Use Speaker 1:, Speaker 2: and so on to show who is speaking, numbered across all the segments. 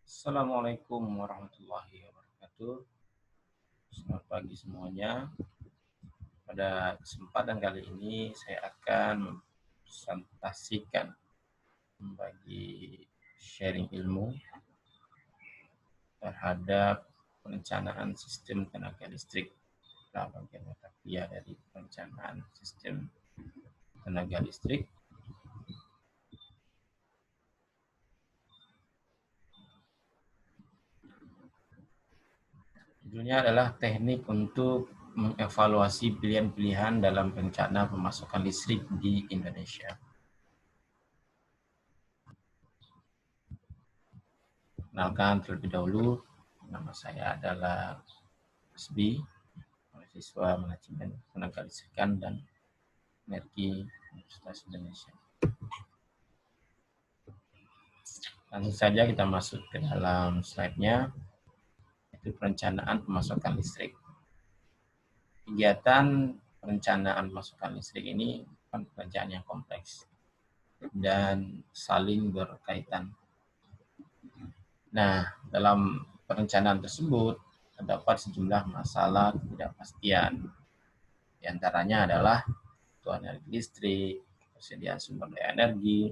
Speaker 1: Assalamualaikum warahmatullahi wabarakatuh. Selamat pagi semuanya. Pada kesempatan kali ini saya akan mempresentasikan, membagi sharing ilmu terhadap perencanaan sistem tenaga listrik. Nah, bagian batavia dari perencanaan sistem tenaga listrik. Judulnya adalah teknik untuk mengevaluasi pilihan-pilihan dalam rencana pemasukan listrik di Indonesia. Kenalkan terlebih dahulu, nama saya adalah Hasbi, mahasiswa manajemen tenaga listrikan dan energi Universitas Indonesia. Langsung saja kita masuk ke dalam slide-nya, yaitu perencanaan pemasukan listrik. Kegiatan perencanaan pemasukan listrik ini bukan pekerjaan yang kompleks dan saling berkaitan. Nah, dalam perencanaan tersebut terdapat sejumlah masalah ketidakpastian. Di antaranya adalah kebutuhan energi listrik, persediaan sumber daya energi,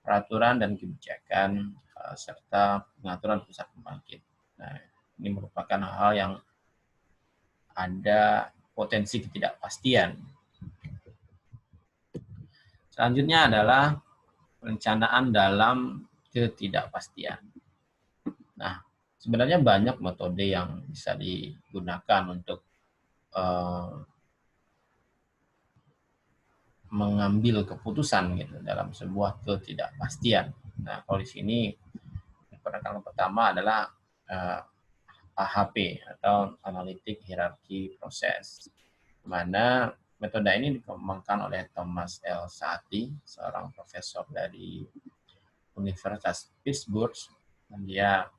Speaker 1: peraturan dan kebijakan, serta pengaturan pusat pembangkit. Nah, ini merupakan hal yang ada potensi ketidakpastian. Selanjutnya adalah perencanaan dalam ketidakpastian. Nah, sebenarnya banyak metode yang bisa digunakan untuk mengambil keputusan gitu dalam sebuah ketidakpastian. Nah, kalau di sini pendekatan pertama adalah AHP atau Analytic Hierarchy Process, mana metode ini dikembangkan oleh Thomas L. Saati, seorang profesor dari Universitas Pittsburgh, dan dia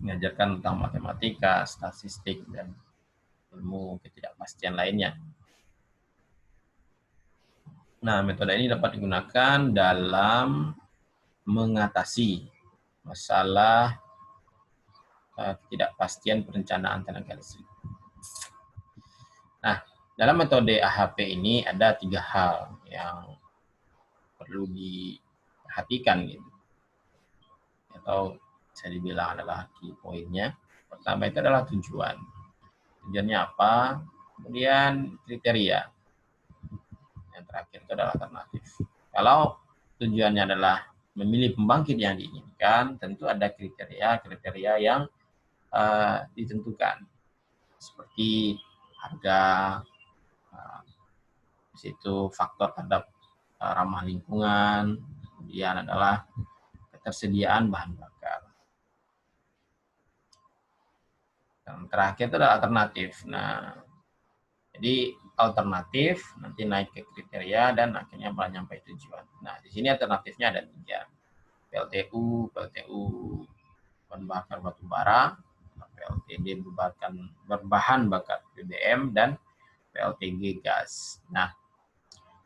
Speaker 1: mengajarkan tentang matematika, statistik, dan ilmu ketidakpastian lainnya. Nah, metode ini dapat digunakan dalam mengatasi masalah ketidakpastian perencanaan tenaga listrik. Nah, dalam metode AHP ini ada 3 hal yang perlu diperhatikan gitu, atau bisa dibilang adalah key point-nya. Pertama itu adalah tujuan. Tujuannya apa? Kemudian kriteria. Yang terakhir itu adalah alternatif. Kalau tujuannya adalah memilih pembangkit yang diinginkan, tentu ada kriteria yang ditentukan, seperti harga, di situ faktor terhadap ramah lingkungan, kemudian adalah ketersediaan bahan bakar. Dan terakhir itu adalah alternatif. Nah, jadi alternatif nanti naik ke kriteria dan akhirnya malah nyampe tujuan. Nah, di sini alternatifnya ada 3. PLTU bahan bakar batu bara, PLTD berbahan bakar BBM, dan PLTG gas. Nah,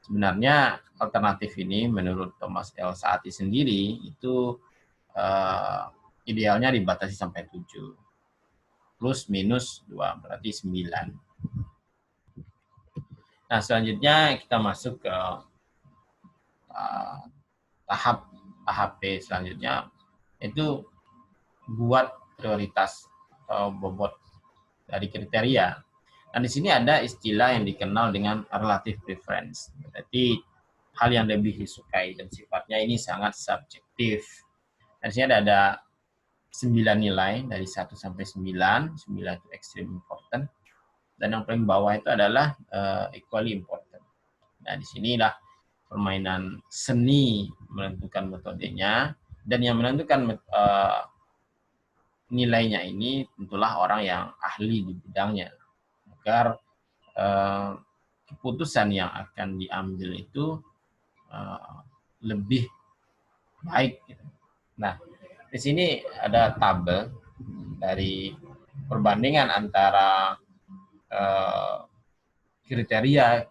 Speaker 1: sebenarnya alternatif ini menurut Thomas L. Saati sendiri itu idealnya dibatasi sampai 7. Plus minus 2, berarti 9. Nah, selanjutnya kita masuk ke tahap AHP selanjutnya, itu buat prioritas atau bobot dari kriteria. Dan di sini ada istilah yang dikenal dengan relative preference. Berarti hal yang lebih disukai dan sifatnya ini sangat subjektif. Dan di sini ada 9 nilai dari 1 sampai 9. 9 itu extreme important. Dan yang paling bawah itu adalah equally important. Nah, disinilah permainan seni menentukan metodenya, dan yang menentukan nilainya ini tentulah orang yang ahli di bidangnya, agar keputusan yang akan diambil itu lebih baik. Nah, di sini ada tabel dari perbandingan antara kriteria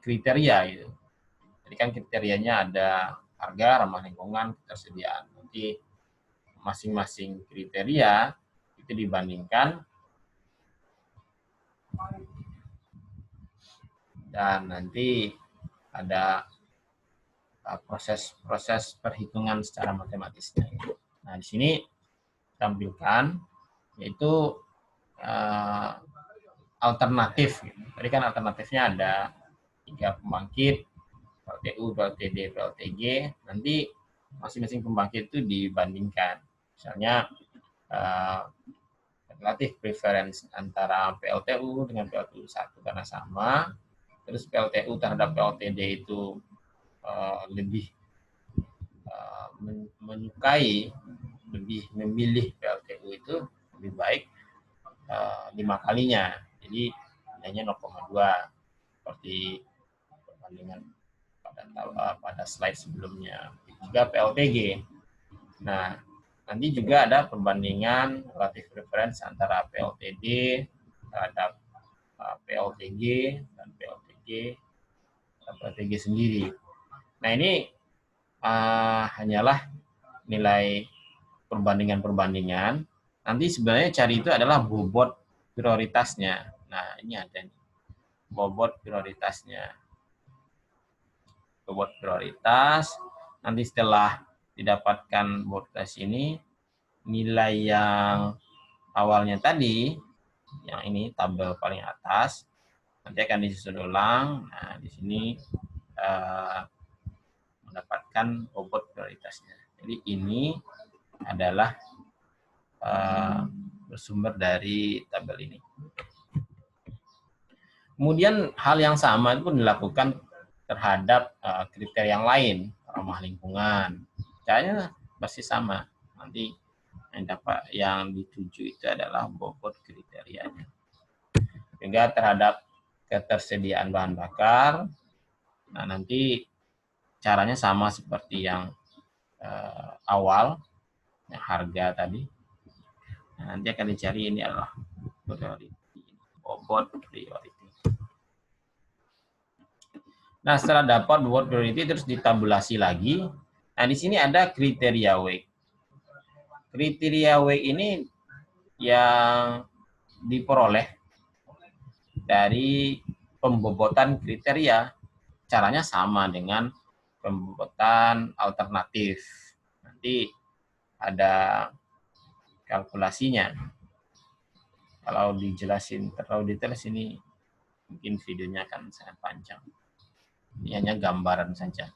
Speaker 1: gitu. Jadi kan kriterianya ada harga, ramah lingkungan, ketersediaan. Nanti masing-masing kriteria itu dibandingkan, dan nanti ada proses perhitungan secara matematisnya. Nah, di sini tampilkan yaitu alternatif. Tadi kan alternatifnya ada 3 pembangkit, PLTU, PLTD, PLTG. Nanti masing-masing pembangkit itu dibandingkan. Misalnya relatif preference antara PLTU dengan PLTU 1 karena sama. Terus PLTU terhadap PLTD itu lebih menyukai, lebih memilih PLTU itu lebih baik 5 kalinya. Jadi nilainya 0,2 seperti perbandingan pada slide sebelumnya. Juga PLTG. Nah, nanti juga ada perbandingan relatif preference antara PLTD terhadap PLTG dan PLTG sendiri. Nah, ini hanyalah nilai perbandingan-perbandingan. Nanti sebenarnya cari itu adalah bobot prioritasnya. Nah, ini ada nih. Bobot prioritasnya. Bobot prioritas. Nanti setelah didapatkan bobot prioritas ini, nilai yang awalnya tadi, yang ini tabel paling atas, nanti akan disusun ulang. Nah, di sini mendapatkan bobot prioritasnya. Jadi ini adalah bersumber dari tabel ini. Kemudian hal yang sama itu pun dilakukan terhadap kriteria yang lain, ramah lingkungan. Caranya pasti sama. Nanti yang dituju itu adalah bobot kriterianya. Juga terhadap ketersediaan bahan bakar. Nah, nanti caranya sama seperti yang awal, yang harga tadi. Nah, nanti akan dicari ini adalah bobot priority. Nah, setelah dapat bobot priority terus ditabulasi lagi. Nah, di sini ada kriteria weight. Kriteria weight ini yang diperoleh dari pembobotan kriteria. Caranya sama dengan pembobotan alternatif. Nanti ada kalkulasinya. Kalau dijelasin terlalu detail sini mungkin videonya akan sangat panjang. Ini hanya gambaran saja.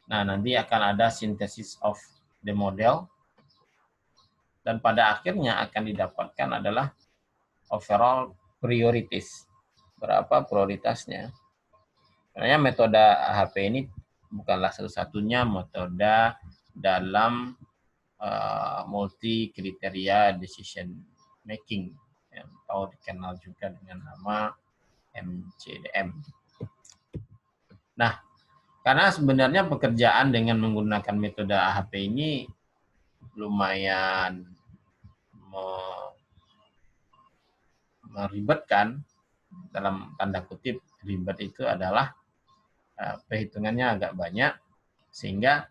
Speaker 1: Nah, nanti akan ada synthesis of the model. Dan pada akhirnya akan didapatkan adalah overall priorities. Berapa prioritasnya. Sebenarnya metode AHP ini bukanlah satu-satunya metode dalam multi kriteria decision making, atau dikenal juga dengan nama MCDM. Nah, karena sebenarnya pekerjaan dengan menggunakan metode AHP ini lumayan meribetkan, dalam tanda kutip ribet itu adalah perhitungannya agak banyak, sehingga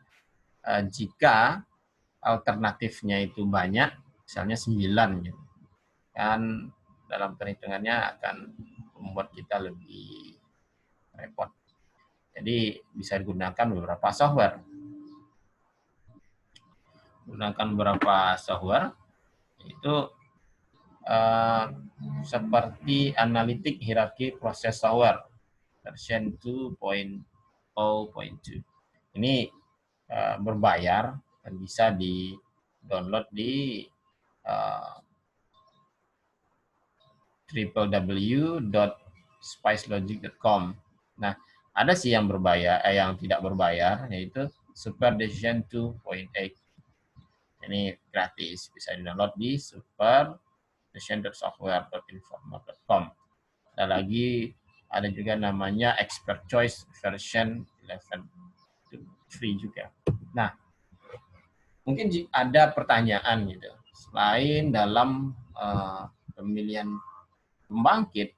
Speaker 1: jika alternatifnya itu banyak, misalnya 9, gitu, kan dalam perhitungannya akan membuat kita lebih repot. Jadi bisa digunakan beberapa software. Gunakan beberapa software, itu seperti Analytic Hierarchy Process Software version 2.0.2. Ini berbayar dan bisa di-download di www.spicelogic.com. Nah, ada sih yang berbayar, yang tidak berbayar, yaitu Super Decision 2.8. Ini gratis, bisa di-download di superdecision.software.informa.com. Dan lagi ada juga namanya Expert Choice version 11, free juga. Nah, mungkin ada pertanyaan gitu. Selain dalam pemilihan pembangkit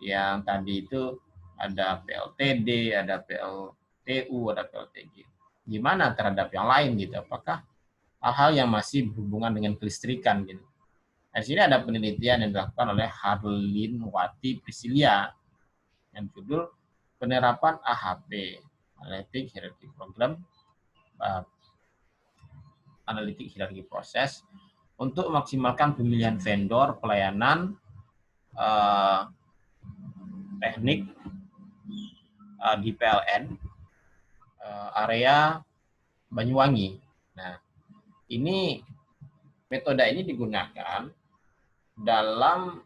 Speaker 1: yang tadi itu ada PLTD, ada PLTU, ada PLTG. gimana terhadap yang lain gitu? Apakah hal-hal yang masih berhubungan dengan kelistrikan gitu? Nah, di sini ada penelitian yang dilakukan oleh Harlin Wati Priscilia yang judul penerapan AHP Analytic Hierarchy Program Analytic Hierarchy Process untuk memaksimalkan pemilihan vendor pelayanan teknik di PLN area Banyuwangi. Nah, ini metode ini digunakan dalam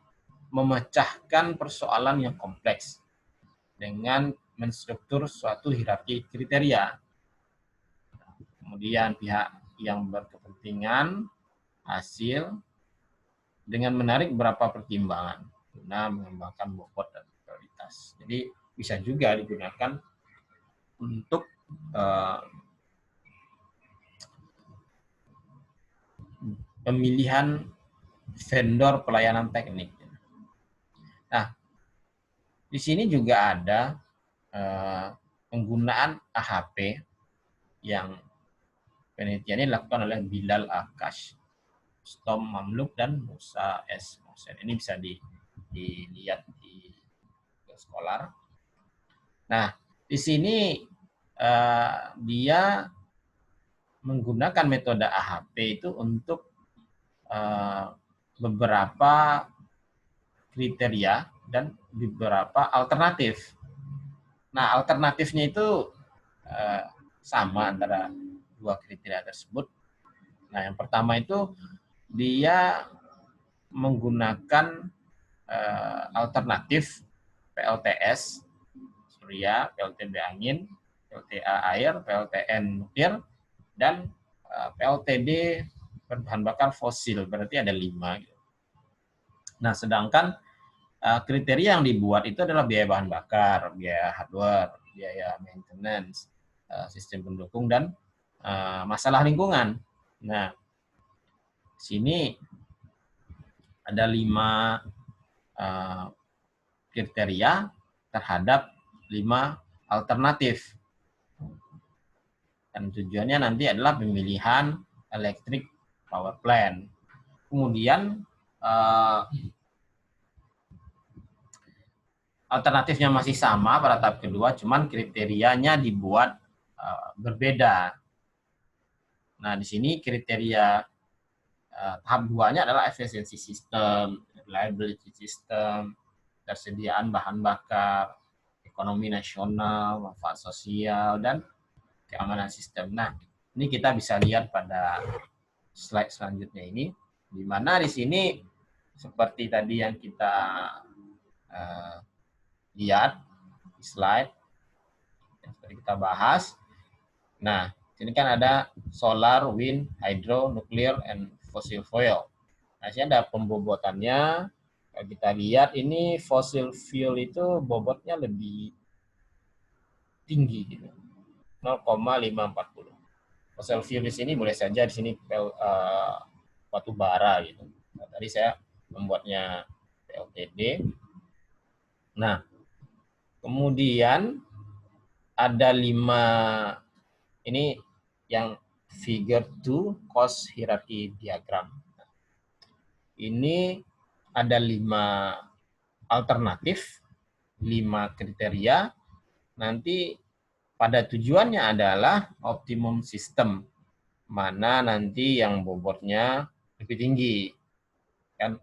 Speaker 1: memecahkan persoalan yang kompleks dengan menstruktur suatu hierarki kriteria. Kemudian pihak yang berkepentingan hasil dengan menarik beberapa pertimbangan guna mengembangkan bobot dan prioritas. Jadi bisa juga digunakan untuk pemilihan vendor pelayanan teknik. Nah, di sini juga ada penggunaan AHP yang penelitiannya dilakukan oleh Bilal Akash, Stom Mamluk, dan Musa S. Mohsen. Ini bisa dilihat di Scholar. Nah, di sini dia menggunakan metode AHP itu untuk beberapa kriteria dan beberapa alternatif. Nah, alternatifnya itu sama antara dua kriteria tersebut. Nah, yang pertama itu dia menggunakan alternatif PLTS surya, PLTB angin, PLTA air, PLTN nuklir, dan PLTD berbahan bakar fosil. Berarti ada 5. Nah, sedangkan kriteria yang dibuat itu adalah biaya bahan bakar, biaya hardware, biaya maintenance, sistem pendukung, dan masalah lingkungan. Nah, sini ada 5 kriteria terhadap 5 alternatif. Dan tujuannya nanti adalah pemilihan electric power plant. Kemudian alternatifnya masih sama pada tahap kedua, cuman kriterianya dibuat berbeda. Nah, di sini kriteria tahap 2-nya adalah efisiensi sistem, reliability system, ketersediaan bahan bakar, ekonomi nasional, manfaat sosial, dan keamanan sistem. Nah, ini kita bisa lihat pada slide selanjutnya ini, di mana di sini seperti tadi yang kita lihat di slide yang seperti kita bahas. Nah, sini kan ada solar, wind, hydro, nuclear, and fossil fuel. Nah, sini ada pembobotannya. Kalau kita lihat ini fossil fuel itu bobotnya lebih tinggi gitu. 0,540. Fossil fuel di sini boleh saja di sini batu bara gitu. Nah, tadi saya membuatnya PLTD. Nah, kemudian ada 5 ini yang figure 2 cost hierarchy diagram. Ini ada 5 alternatif, 5 kriteria. Nanti pada tujuannya adalah optimum system, mana nanti yang bobotnya lebih tinggi. Kan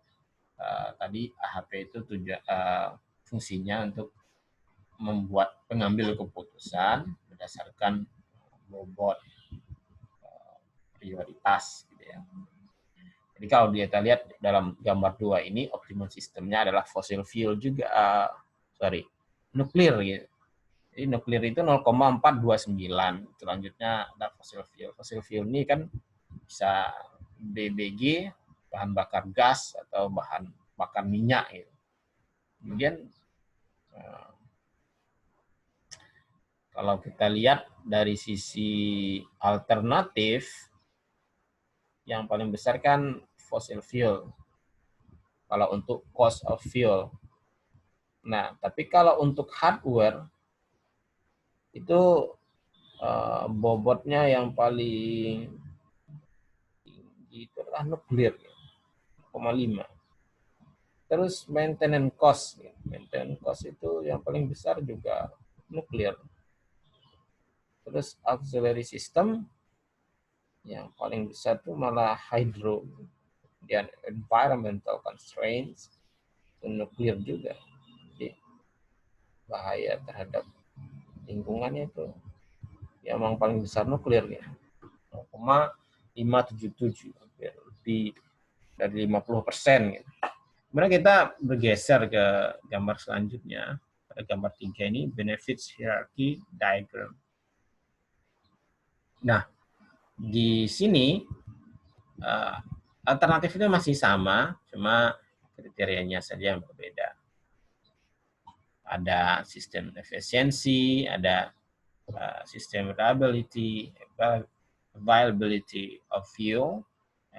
Speaker 1: tadi AHP itu fungsinya untuk membuat pengambil keputusan berdasarkan bobot prioritas gitu ya. Jadi kalau kita lihat dalam gambar 2 ini optimum sistemnya adalah fossil fuel juga nuklir gitu. Jadi nuklir itu 0,429. Selanjutnya ada fossil fuel. Fossil fuel ini kan bisa BBG, bahan bakar gas atau bahan bakar minyak gitu. Kemudian kalau kita lihat dari sisi alternatif, yang paling besar kan fossil fuel. Kalau untuk cost of fuel. Nah, tapi kalau untuk hardware, itu bobotnya yang paling tinggi itu adalah nuklir, 0,5. Terus maintenance cost. Maintenance cost itu yang paling besar juga nuklir. Terus auxiliary system yang paling besar itu malah hydro. Dan environmental constraints itu nuklir juga. Jadi bahaya terhadap lingkungannya itu yang paling besar nuklir ya. 0,577, lebih dari 50%. Gitu. Kemudian kita bergeser ke gambar selanjutnya. Pada gambar 3 ini, benefits hierarchy diagram. Nah, di sini alternatifnya masih sama, cuma kriterianya saja yang berbeda. Ada sistem efisiensi, ada sistem reliability, availability of fuel,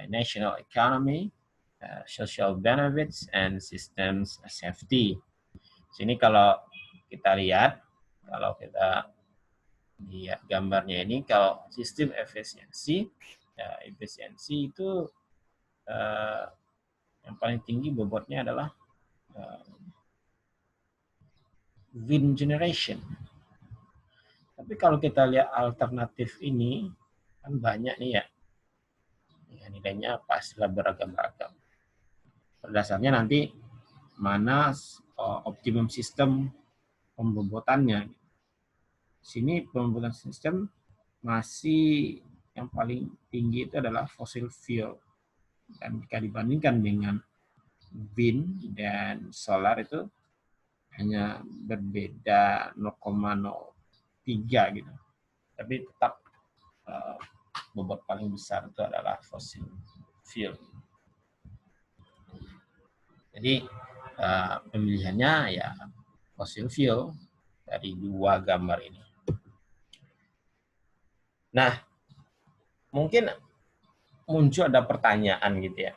Speaker 1: national economy, social benefits, and systems safety. Sini kalau kita lihat gambarnya ini, kalau sistem efisiensi, efisiensi itu yang paling tinggi bobotnya adalah wind generation. Tapi kalau kita lihat alternatif ini, kan banyak nih ya nilainya pastilah beragam-agam. Berdasarnya nanti mana optimum sistem pembobotannya. Sini pembobotan sistem masih yang paling tinggi itu adalah fossil fuel. Dan jika dibandingkan dengan wind dan solar itu hanya berbeda 0,03 gitu. Tapi tetap bobot paling besar itu adalah fossil fuel. Jadi pemilihannya ya fossil fuel dari dua gambar ini. Nah, mungkin muncul ada pertanyaan gitu ya.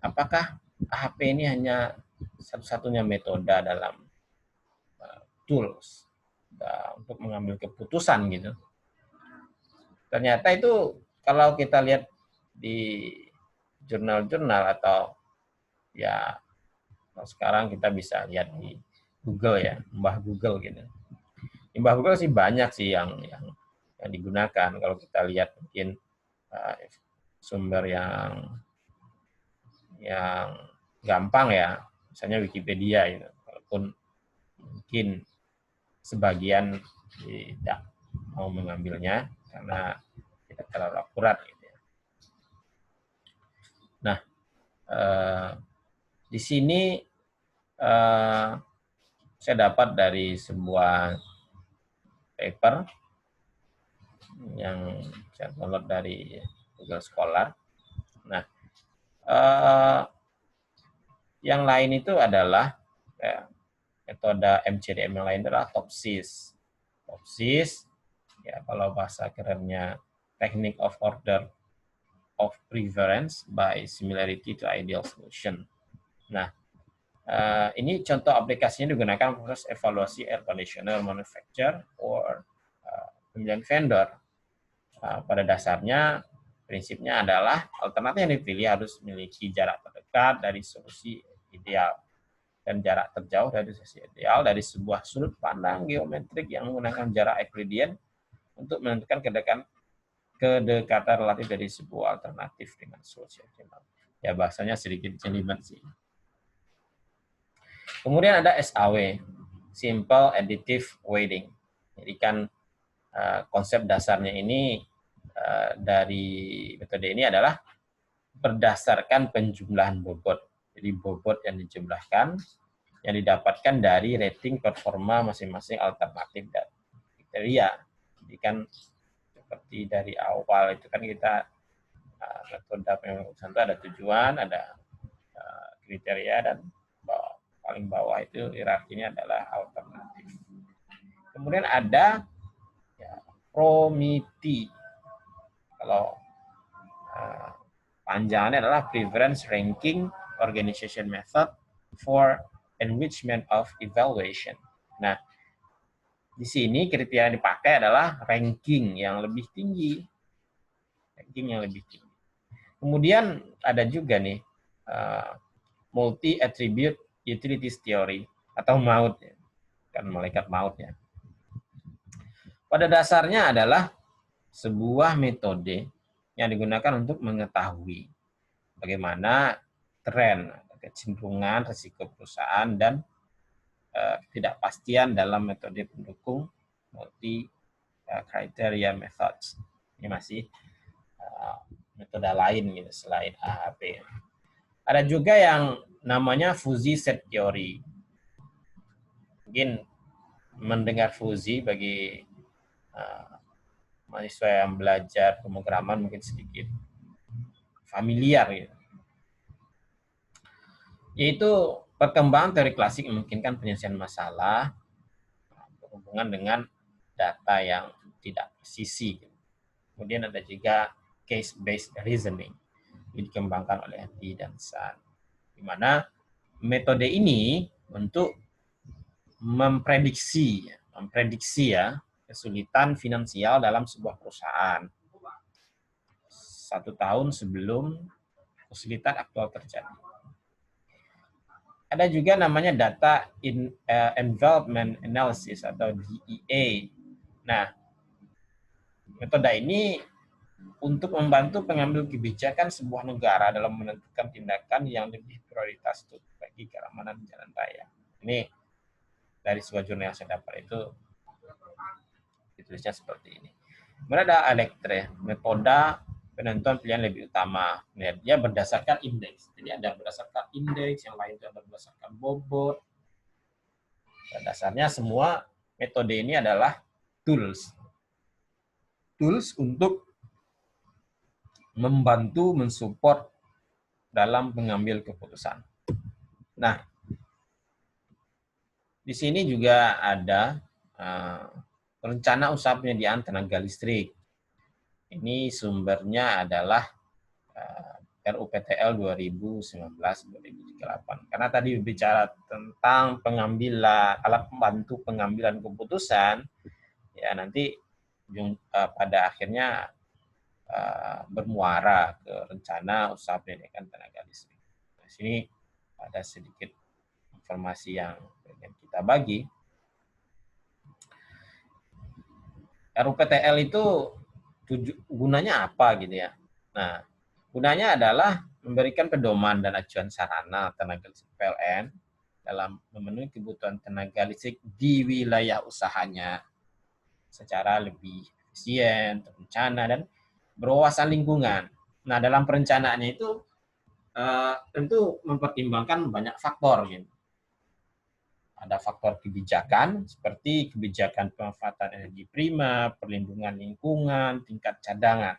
Speaker 1: Apakah AHP ini hanya satu-satunya metode dalam tools untuk mengambil keputusan gitu? Ternyata itu kalau kita lihat di jurnal-jurnal atau ya sekarang kita bisa lihat di Google ya, Mbah Google gitu. Di Mbah Google sih banyak sih yang digunakan. Kalau kita lihat mungkin sumber yang gampang ya, misalnya Wikipedia gitu. Walaupun mungkin sebagian tidak mau mengambilnya karena tidak terlalu akurat gitu ya. Nah, di sini saya dapat dari sebuah paper yang saya download dari Google Scholar. Nah, yang lain itu adalah metode MCDM yang lain adalah TOPSIS. TOPSIS, ya kalau bahasa kerennya Technique of Order of Preference by Similarity to Ideal Solution. Nah, ini contoh aplikasinya digunakan proses evaluasi air conditioner manufacturer or pemilihan vendor. Pada dasarnya, prinsipnya adalah alternatif yang dipilih harus memiliki jarak terdekat dari solusi ideal dan jarak terjauh dari solusi ideal dari sebuah sudut pandang geometrik yang menggunakan jarak Euclidean untuk menentukan kedekatan relatif dari sebuah alternatif dengan solusi optimal. Ya bahasanya sedikit jelimet sih. Kemudian ada SAW, Simple Additive Weighting. Jadi kan konsep dasarnya ini dari metode ini adalah berdasarkan penjumlahan bobot. Jadi bobot yang dijumlahkan yang didapatkan dari rating performa masing-masing alternatif dan kriteria. Jadi kan seperti dari awal itu kan kita metode pengurusan itu ada tujuan, ada kriteria, dan paling bawah itu hierarkinya adalah alternatif. Kemudian ada PROMITI. Kalau panjangannya adalah Preference Ranking Organization Method for Enrichment of Evaluation. Nah, Di sini kriteria yang dipakai adalah ranking yang lebih tinggi. Ranking yang lebih tinggi. Kemudian ada juga nih multi attribute utilities theory atau MAUT, kan malaikat maut ya. Pada dasarnya adalah sebuah metode yang digunakan untuk mengetahui bagaimana tren, kecenderungan risiko perusahaan dan ketidakpastian dalam metode pendukung multi criteria methods. Ini masih metode lain gitu selain AHP. Ada juga yang namanya fuzzy set theory. Mungkin mendengar fuzzy bagi mahasiswa yang belajar pemrograman mungkin sedikit familiar gitu. Yaitu perkembangan teori klasik memungkinkan penyelesaian masalah berhubungan dengan data yang tidak presisi. Kemudian ada juga case-based reasoning yang dikembangkan oleh Lee dan Sun, di mana metode ini untuk memprediksi ya kesulitan finansial dalam sebuah perusahaan 1 tahun sebelum kesulitan aktual terjadi. Ada juga namanya data involvement analysis atau DEA. Nah, metode ini untuk membantu pengambil kebijakan sebuah negara dalam menentukan tindakan yang lebih prioritas untuk bagi keamanan jalan raya. Ini dari sebuah jurnal yang saya dapat itu ditulisnya seperti ini. Kemudian ada Electre, metode penentuan pilihan lebih utama. Dia berdasarkan indeks. Jadi ada berdasarkan indeks, yang lain itu ada berdasarkan bobot. Pada dasarnya semua metode ini adalah tools. Tools untuk membantu mensupport dalam mengambil keputusan. Nah, di sini juga ada rencana usaha penyediaan tenaga listrik. Ini sumbernya adalah RUPTL 2019-2038. Karena tadi bicara tentang pengambilan alat pembantu pengambilan keputusan, ya nanti pada akhirnya bermuara ke rencana usaha penyediaan tenaga listrik. Di sini ada sedikit informasi yang ingin kita bagi. RUPTL itu gunanya apa gitu ya? Nah, gunanya adalah memberikan pedoman dan acuan sarana tenaga listrik PLN dalam memenuhi kebutuhan tenaga listrik di wilayah usahanya secara lebih efisien, terencana, dan berwawasan lingkungan. Nah, dalam perencanaannya itu tentu mempertimbangkan banyak faktor. Gitu. Ada faktor kebijakan, seperti kebijakan pemanfaatan energi prima, perlindungan lingkungan, tingkat cadangan.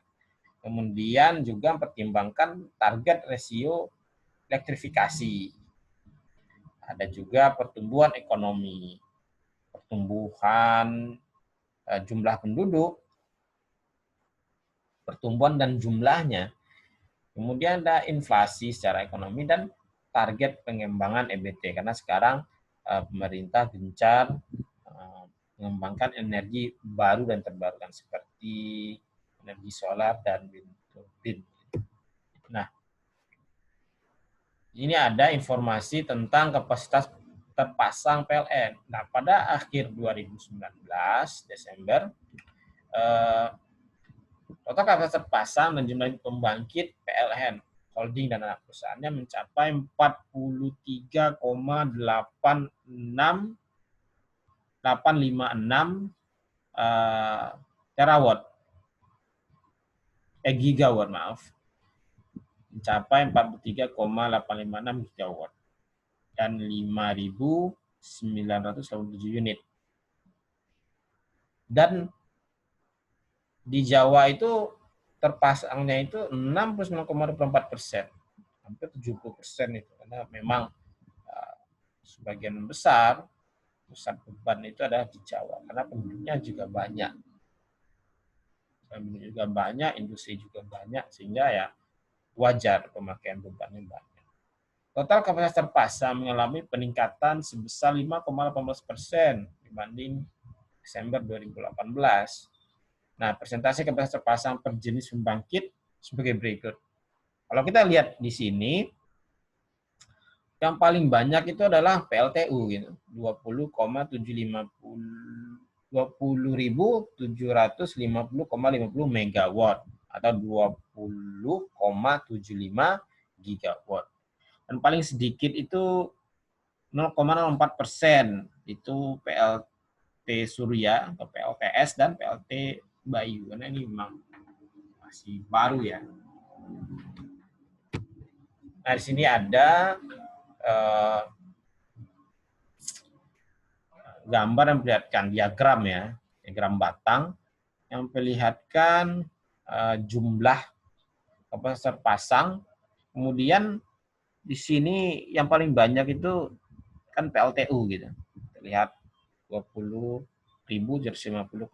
Speaker 1: Kemudian juga mempertimbangkan target rasio elektrifikasi. Ada juga pertumbuhan ekonomi, pertumbuhan jumlah penduduk, pertumbuhan dan jumlahnya. Kemudian ada inflasi secara ekonomi dan target pengembangan EBT. Karena sekarang pemerintah gencar mengembangkan energi baru dan terbarukan seperti energi solar dan wind turbine. Nah, ini ada informasi tentang kapasitas terpasang PLN. Nah, pada akhir 2019 Desember total kapasitas terpasang dan jumlah pembangkit PLN holding dan anak perusahaannya mencapai 43,856 terawatt gigawatt mencapai 43,856 gigawatt dan 5.987 unit. Dan di Jawa itu terpasangnya itu 69,24%, hampir 70% itu, karena memang sebagian besar pusat beban itu ada di Jawa, karena penduduknya juga banyak. Penduduk juga banyak, industri juga banyak, sehingga ya wajar pemakaian bebannya banyak. Total kapasitas terpasang mengalami peningkatan sebesar 5,18% dibanding Desember 2018. Nah, persentase kapasitas terpasang per jenis pembangkit sebagai berikut. Kalau kita lihat di sini, yang paling banyak itu adalah PLTU gitu. 20.750,50 megawatt atau 20,75 gigawatt. Dan paling sedikit itu 0,04% itu PLT Surya atau PLTS dan PLT Bayu, karena ini memang masih baru ya. Nah, di sini ada gambar yang memperlihatkan diagram ya, diagram batang yang memperlihatkan jumlah kapasitas terpasang. Kemudian di sini yang paling banyak itu kan PLTU gitu. Terlihat 20.750,50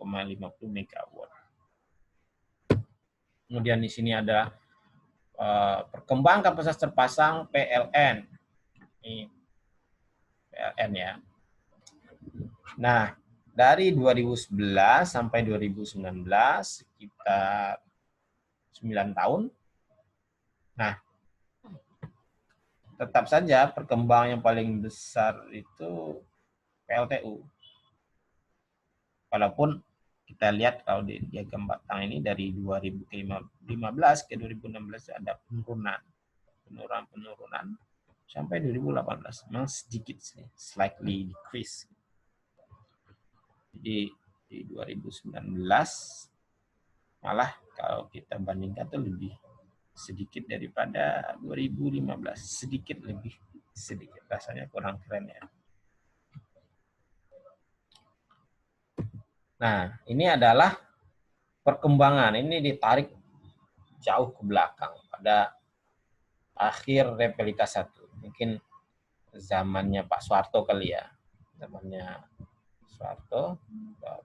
Speaker 1: megawatt. Kemudian di sini ada perkembangan kapasitas terpasang PLN. Ini PLN ya. Nah, dari 2011 sampai 2019 sekitar 9 tahun. Nah, tetap saja perkembangan yang paling besar itu PLTU. Walaupun kita lihat kalau di diagram batang ini dari 2015 ke 2016 ada penurunan sampai 2018 memang sedikit sih, slightly decrease. Jadi di 2019 malah kalau kita bandingkan itu lebih sedikit daripada 2015, sedikit lebih sedikit, rasanya kurang keren ya. Nah, ini adalah perkembangan, ini ditarik jauh ke belakang pada akhir Repelita 1. Mungkin zamannya Pak Soeharto kali ya. Zamannya Soeharto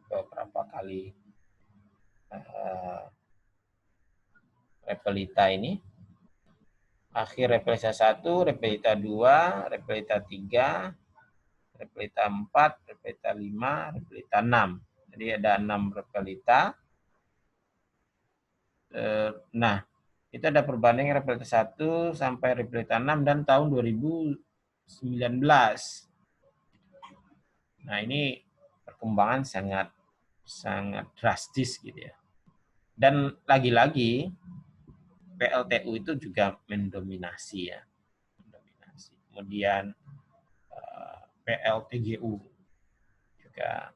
Speaker 1: beberapa kali Repelita ini. Akhir Repelita 1, Repelita 2, Repelita 3, Repelita 4, Repelita 5, Repelita 6. Jadi ada 6 Repelita. Nah, itu ada perbandingan Repelita 1 sampai Repelita 6 dan tahun 2019. Nah, ini perkembangan sangat drastis gitu ya. Dan lagi-lagi PLTU itu juga mendominasi ya. Kemudian PLTGU juga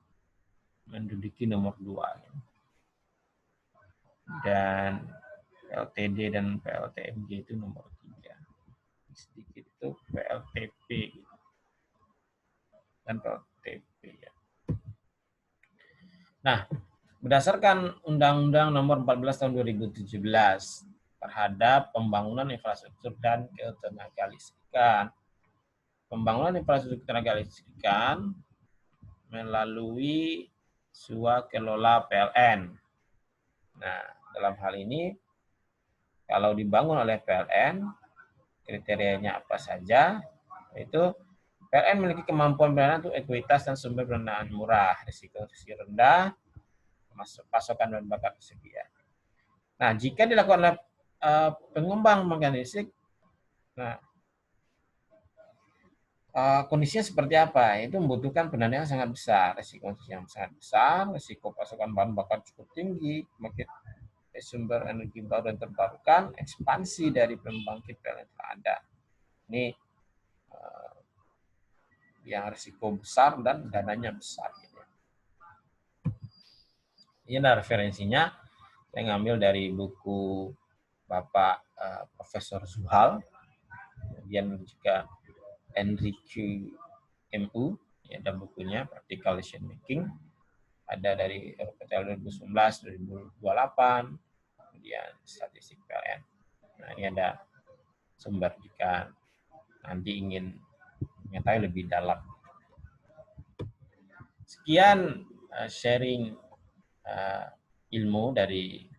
Speaker 1: menduduki nomor 2. Dan PLTD dan PLTMG itu nomor 3. Sedikit itu PLTP dan PLTP ya. Nah, berdasarkan Undang-Undang Nomor 14 Tahun 2017 terhadap pembangunan infrastruktur dan ketenagalistrikan. Pembangunan infrastruktur ketenagalistrikan melalui swakelola PLN. Nah, dalam hal ini kalau dibangun oleh PLN, kriterianya apa saja? Yaitu PLN memiliki kemampuan pendanaan untuk ekuitas dan sumber pendanaan murah, risiko rendah, pasokan bahan bakar tersedia. Nah, jika dilakukan oleh pengembang pembangkit listrik, nah kondisinya seperti apa? Itu membutuhkan pendanaan yang sangat besar, risiko yang sangat besar, risiko pasokan bahan bakar cukup tinggi, pembangkit sumber energi baru dan terbarukan, ekspansi dari pembangkit PLN yang ada. Ini yang risiko besar dan dananya besar. Ini adalah referensinya. Saya ngambil dari buku Bapak Profesor Zuhal, kemudian juga Enrique MU, ya, ada bukunya Practical Decision Making, ada dari RPTL 2019, 2028, kemudian statistik PLN. Nah, ini ada sumber jika nanti ingin mengetahui lebih dalam. Sekian sharing ilmu dari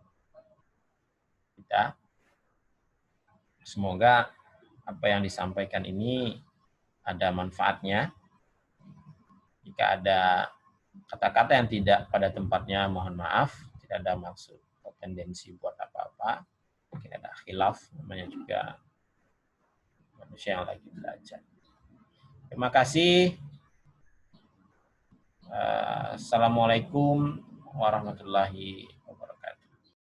Speaker 1: kita. Semoga apa yang disampaikan ini ada manfaatnya. Jika ada kata-kata yang tidak pada tempatnya mohon maaf, tidak ada maksud atau tendensi buat apa-apa. Mungkin ada khilaf, namanya juga manusia yang lagi belajar. Terima kasih. Assalamualaikum warahmatullahi wabarakatuh.